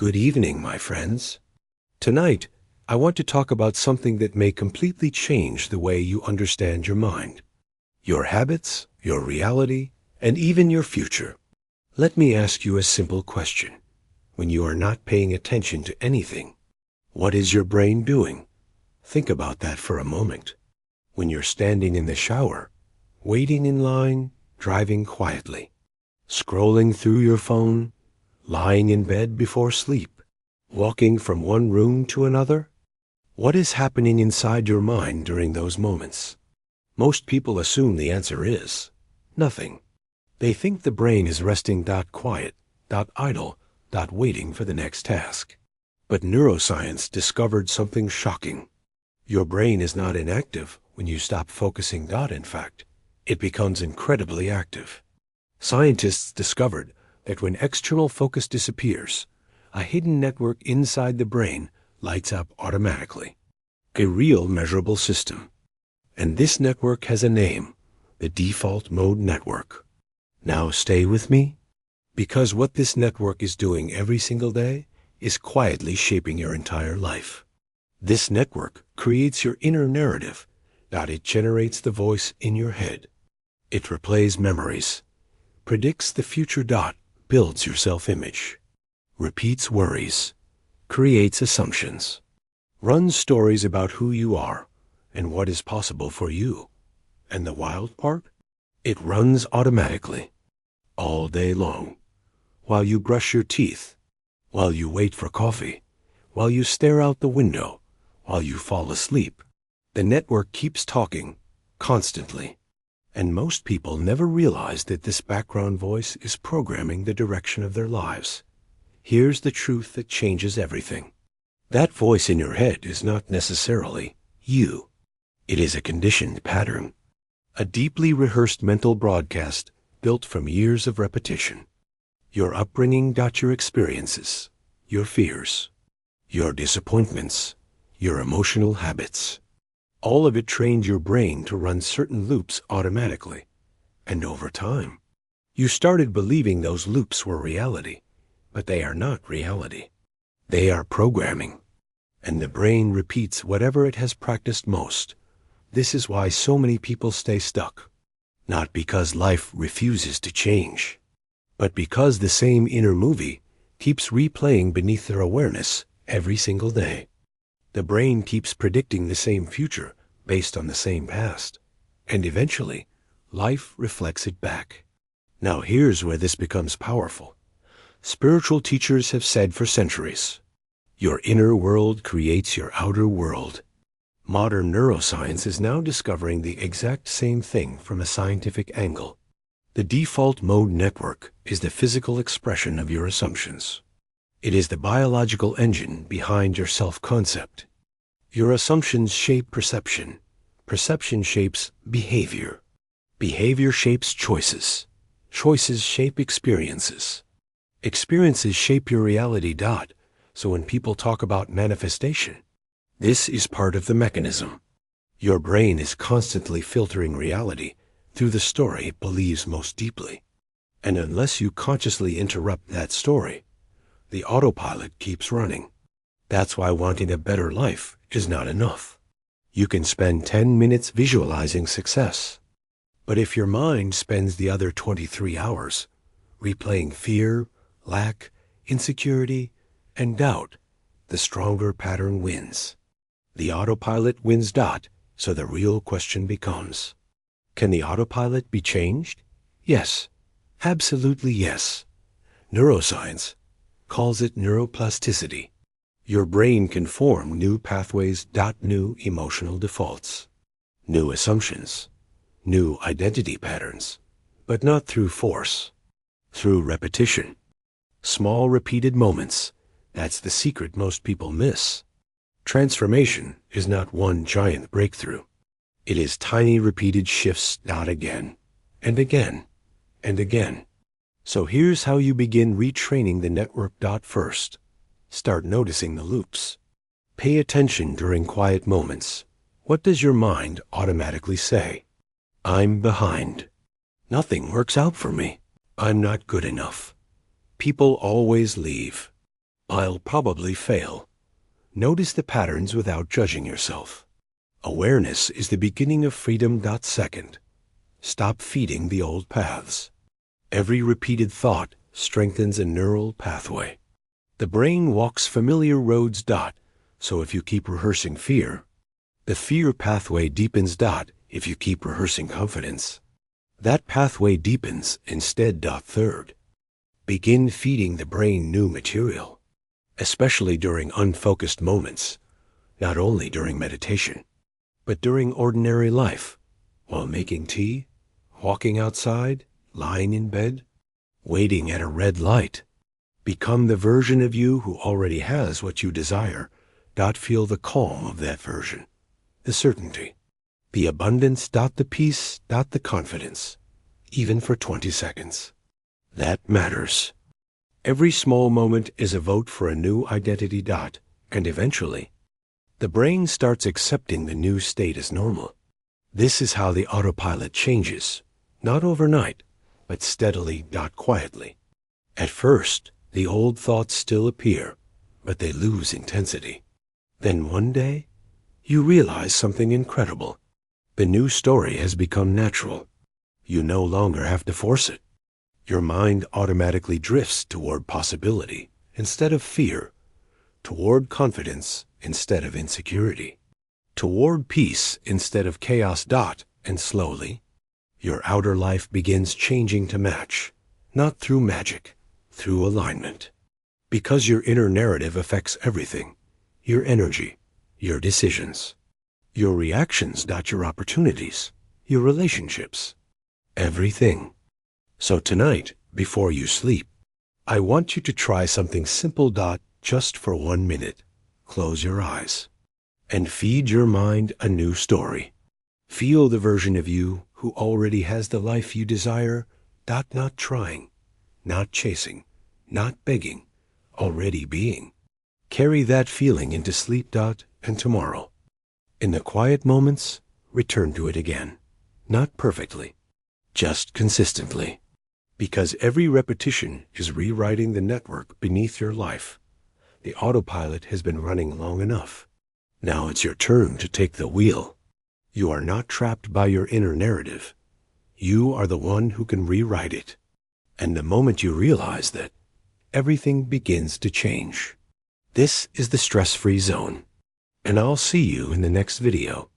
Good evening, my friends. Tonight, I want to talk about something that may completely change the way you understand your mind, your habits, your reality, and even your future. Let me ask you a simple question. When you are not paying attention to anything, what is your brain doing? Think about that for a moment. When you're standing in the shower, waiting in line, driving quietly, scrolling through your phone, lying in bed before sleep, walking from one room to another, what is happening inside your mind during those moments? Most people assume the answer is nothing. They think the brain is resting quiet, idle, waiting for the next task. But neuroscience discovered something shocking. Your brain is not inactive when you stop focusing. In fact, it becomes incredibly active. Scientists discovered that when external focus disappears, a hidden network inside the brain lights up automatically. A real measurable system. And this network has a name, the default mode network. Now stay with me, because what this network is doing every single day is quietly shaping your entire life. This network creates your inner narrative. It generates the voice in your head. It replays memories, predicts the future. Builds your self-image, repeats worries, creates assumptions, runs stories about who you are and what is possible for you. And the wild part? It runs automatically, all day long, while you brush your teeth, while you wait for coffee, while you stare out the window, while you fall asleep. The network keeps talking, constantly. And most people never realize that this background voice is programming the direction of their lives. Here's the truth that changes everything. That voice in your head is not necessarily you. It is a conditioned pattern, a deeply rehearsed mental broadcast built from years of repetition. Your upbringing, your experiences, your fears, your disappointments, your emotional habits. All of it trained your brain to run certain loops automatically. And over time, you started believing those loops were reality, but they are not reality. They are programming. And the brain repeats whatever it has practiced most. This is why so many people stay stuck. Not because life refuses to change, but because the same inner movie keeps replaying beneath their awareness every single day. The brain keeps predicting the same future based on the same past, and eventually, life reflects it back. Now here's where this becomes powerful. Spiritual teachers have said for centuries, your inner world creates your outer world. Modern neuroscience is now discovering the exact same thing from a scientific angle. The default mode network is the physical expression of your assumptions. It is the biological engine behind your self-concept. Your assumptions shape perception. Perception shapes behavior. Behavior shapes choices. Choices shape experiences. Experiences shape your reality. So when people talk about manifestation, this is part of the mechanism. Your brain is constantly filtering reality through the story it believes most deeply. And unless you consciously interrupt that story, the autopilot keeps running. That's why wanting a better life is not enough. You can spend 10 minutes visualizing success. But if your mind spends the other 23 hours replaying fear, lack, insecurity, and doubt, the stronger pattern wins. The autopilot wins. So the real question becomes, can the autopilot be changed? Yes, absolutely yes. Neuroscience calls it neuroplasticity. Your brain can form new pathways. New emotional defaults, new assumptions, new identity patterns, but not through force, through repetition. Small repeated moments. That's the secret most people miss. Transformation is not one giant breakthrough. It is tiny repeated shifts. Again, and again, and again. So here's how you begin retraining the network. First, start noticing the loops. Pay attention during quiet moments. What does your mind automatically say? I'm behind. Nothing works out for me. I'm not good enough. People always leave. I'll probably fail. Notice the patterns without judging yourself. Awareness is the beginning of freedom. Second, stop feeding the old paths. Every repeated thought strengthens a neural pathway. The brain walks familiar roads. So if you keep rehearsing fear, the fear pathway deepens. If you keep rehearsing confidence, that pathway deepens instead. Third, begin feeding the brain new material, especially during unfocused moments, not only during meditation, but during ordinary life, while making tea, walking outside, lying in bed, waiting at a red light. Become the version of you who already has what you desire. Feel the calm of that version, the certainty, the abundance. The peace. The confidence, even for 20 seconds. That matters. Every small moment is a vote for a new identity. And eventually, the brain starts accepting the new state as normal. This is how the autopilot changes, not overnight, but steadily. Quietly. At first, the old thoughts still appear, but they lose intensity. Then one day, you realize something incredible. The new story has become natural. You no longer have to force it. Your mind automatically drifts toward possibility instead of fear, toward confidence instead of insecurity, toward peace instead of chaos. And slowly, your outer life begins changing to match, not through magic, through alignment. Because your inner narrative affects everything: your energy, your decisions, your reactions. Your opportunities, your relationships, everything. So tonight, before you sleep, I want you to try something simple. Just for 1 minute, close your eyes and feed your mind a new story. Feel the version of you who already has the life you desire. Not trying, not chasing, not begging, already being. Carry that feeling into sleep. And tomorrow, in the quiet moments, return to it again. Not perfectly, just consistently. Because every repetition is rewriting the network beneath your life. The autopilot has been running long enough. Now it's your turn to take the wheel. You are not trapped by your inner narrative. You are the one who can rewrite it. And the moment you realize that, everything begins to change. This is the stress-free zone. And I'll see you in the next video.